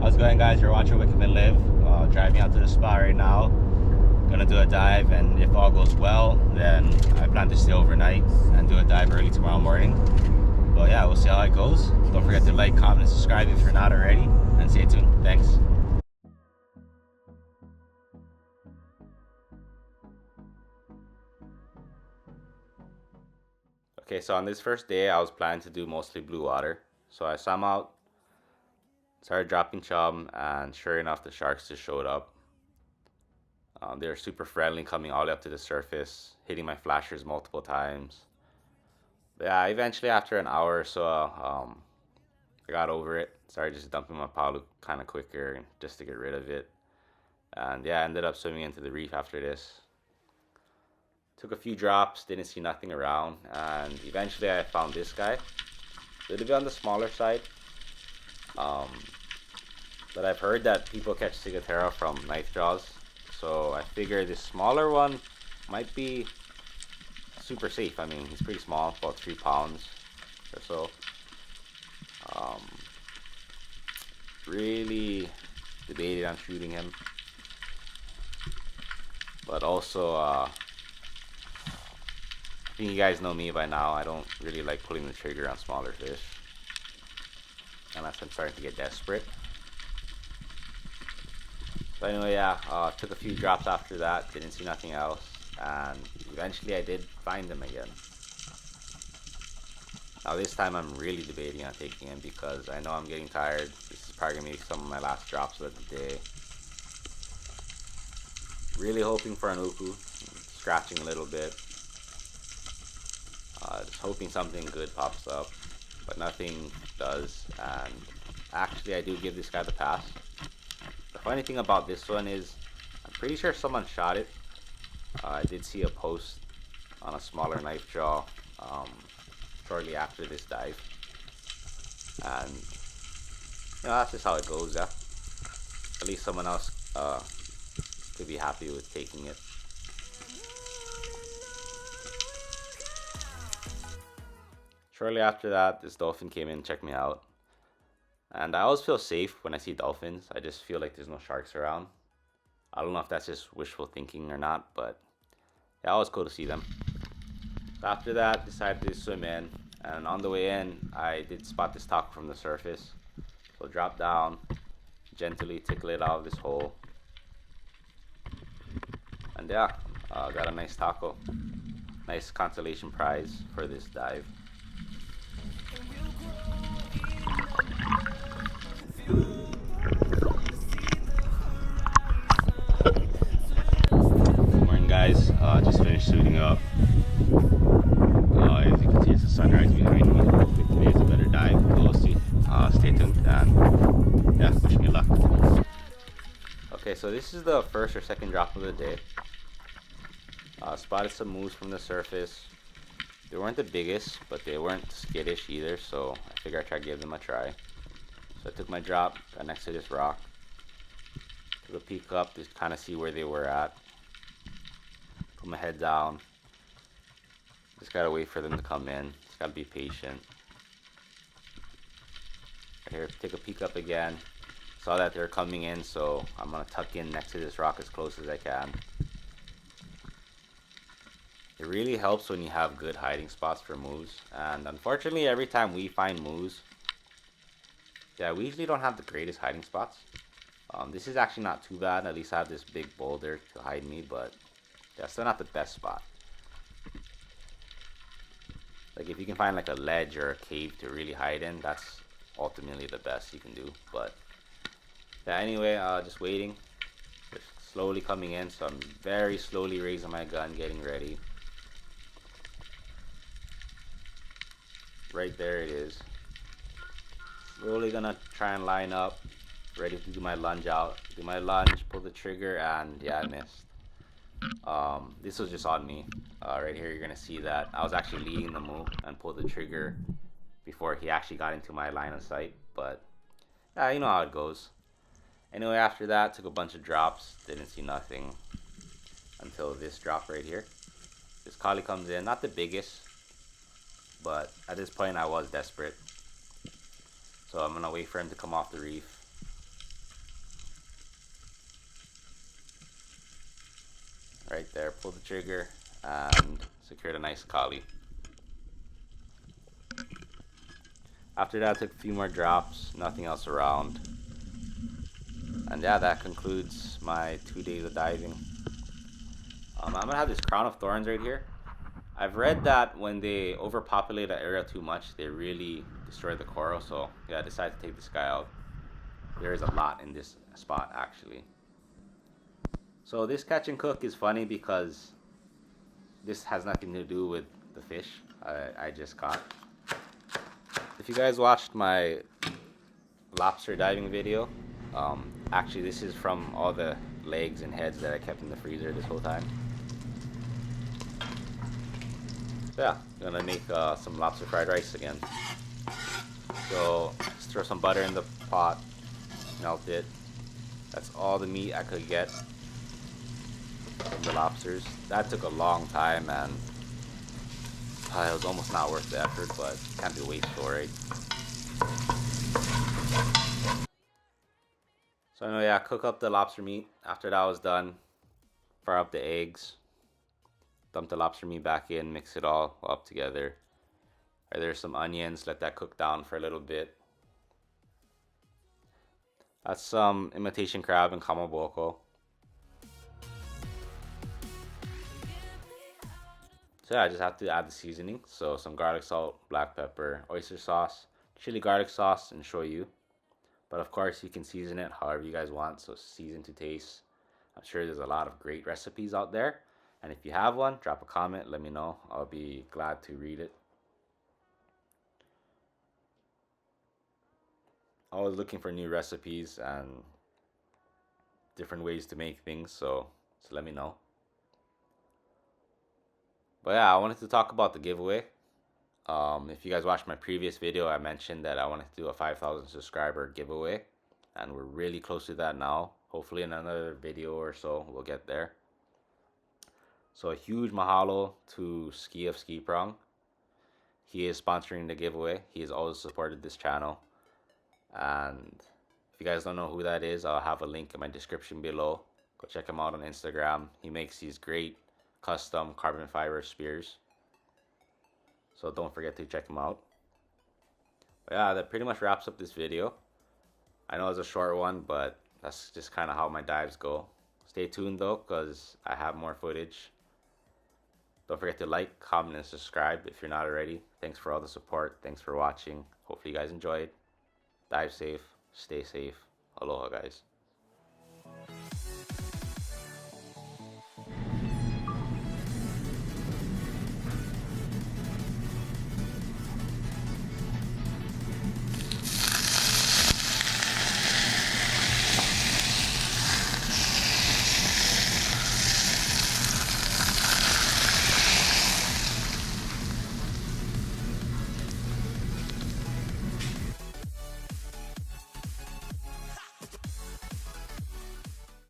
How's it going, guys? You're watching Wakeupandlive. Driving out to the spot right now. Gonna do a dive, and if all goes well, then I plan to stay overnight and do a dive early tomorrow morning. But yeah, we'll see how it goes. Don't forget to like, comment, and subscribe if you're not already, and stay tuned. Thanks. Okay, so on this first day, I was planning to do mostly blue water. So I swam out, started dropping chum, and sure enough, the sharks just showed up. They were super friendly, coming all the way up to the surface, hitting my flashers multiple times. But yeah, eventually after an hour or so, I got over it. Started just dumping my palu kind of quicker just to get rid of it. And yeah, I ended up swimming into the reef after this. Took a few drops, didn't see nothing around, and eventually I found this guy. A little bit on the smaller side. But I've heard that people catch ciguatera from knife jaws. So I figure this smaller one might be super safe. I mean, he's pretty small, about 3 pounds or so. Really debated on shooting him. But also, I think you guys know me by now. I don't really like pulling the trigger on smaller fish, unless I'm starting to get desperate. But anyway, yeah, took a few drops after that, didn't see nothing else, and eventually I did find them again. Now this time I'm really debating on taking him because I know I'm getting tired. This is probably going to be some of my last drops of the day. Really hoping for an uku, scratching a little bit. Just hoping something good pops up, but nothing does, and actually I do give this guy the pass. The funny thing about this one is I'm pretty sure someone shot it. I did see a post on a smaller knife jaw shortly after this dive, and you know, that's just how it goes. Yeah, at least someone else could be happy with taking it. Shortly after that, this dolphin came in and checked me out. And I always feel safe when I see dolphins. I just feel like there's no sharks around. I don't know if that's just wishful thinking or not, but yeah, always cool to see them. So after that, decided to swim in. And on the way in, I did spot this taco from the surface. So drop down, gently tickle it out of this hole. And yeah, got a nice taco. Nice consolation prize for this dive. Morning, guys. Just finished suiting up. As you can see, it's a sunrise behind me. Hopefully today's a better dive. We'll see. Stay tuned and yeah, wish me luck. Okay, so this is the first or second drop of the day. Spotted some moose from the surface. They weren't the biggest, but they weren't skittish either, so I figured I'd try to give them a try. So I took my drop, got next to this rock, took a peek up to kind of see where they were at. Put my head down. Just gotta wait for them to come in. Just gotta be patient. Right here, take a peek up again. Saw that they're coming in, so I'm gonna tuck in next to this rock as close as I can. It really helps when you have good hiding spots for moose, and unfortunately every time we find moose, yeah, we usually don't have the greatest hiding spots. This is actually not too bad. At least I have this big boulder to hide me, but yeah, still not the best spot. Like if you can find like a ledge or a cave to really hide in, that's ultimately the best you can do. But yeah, anyway, just waiting. They're slowly coming in, so I'm very slowly raising my gun, getting ready. Right there it is. Slowly gonna try and line up, ready to do my lunge out. Do my lunge, pull the trigger, and yeah, I missed. This was just on me. Right here, you're gonna see that I was actually leading the move and pulled the trigger before he actually got into my line of sight. But yeah, you know how it goes. Anyway, after that, took a bunch of drops, didn't see nothing until this drop right here. This collie comes in, not the biggest, but at this point I was desperate. So I'm gonna wait for him to come off the reef. right there. Pull the trigger and secured a nice collie. After that, I took a few more drops, nothing else around. And yeah, that concludes my 2 days of diving. I'm gonna have this crown of thorns right here. I've read that when they overpopulate an area too much, they really destroy the coral. So yeah, I decided to take this guy out. There is a lot in this spot actually. So this catch and cook is funny because this has nothing to do with the fish I just caught. If you guys watched my lobster diving video, actually this is from all the legs and heads that I kept in the freezer this whole time. So yeah, I'm gonna make some lobster fried rice again. So just throw some butter in the pot, melt it. That's all the meat I could get from the lobsters. That took a long time and it was almost not worth the effort, but can't be wasteful, right? So anyway, yeah, cook up the lobster meat. After that was done, fry up the eggs, dump the lobster meat back in, mix it all up together. Right, there's some onions, let that cook down for a little bit. That's some imitation crab and kamaboko. So yeah, I just have to add the seasoning. So some garlic salt, black pepper, oyster sauce, chili garlic sauce, and shoyu. But of course, you can season it however you guys want. So season to taste. I'm sure there's a lot of great recipes out there. And if you have one, drop a comment, let me know. I'll be glad to read it. Always looking for new recipes and different ways to make things. So let me know. But yeah, I wanted to talk about the giveaway. If you guys watched my previous video, I mentioned that I wanted to do a 5,000 subscriber giveaway. And we're really close to that now. Hopefully in another video or so, we'll get there. So a huge mahalo to Ski of Ski Prong. He is sponsoring the giveaway. He has always supported this channel. And if you guys don't know who that is, I'll have a link in my description below. Go check him out on Instagram. He makes these great custom carbon fiber spears. So don't forget to check him out. But yeah, that pretty much wraps up this video. I know it's a short one, but that's just kind of how my dives go. Stay tuned though, because I have more footage. Don't forget to like, comment, and subscribe if you're not already. Thanks for all the support. Thanks for watching. Hopefully you guys enjoyed. Dive safe. Stay safe. Aloha, guys.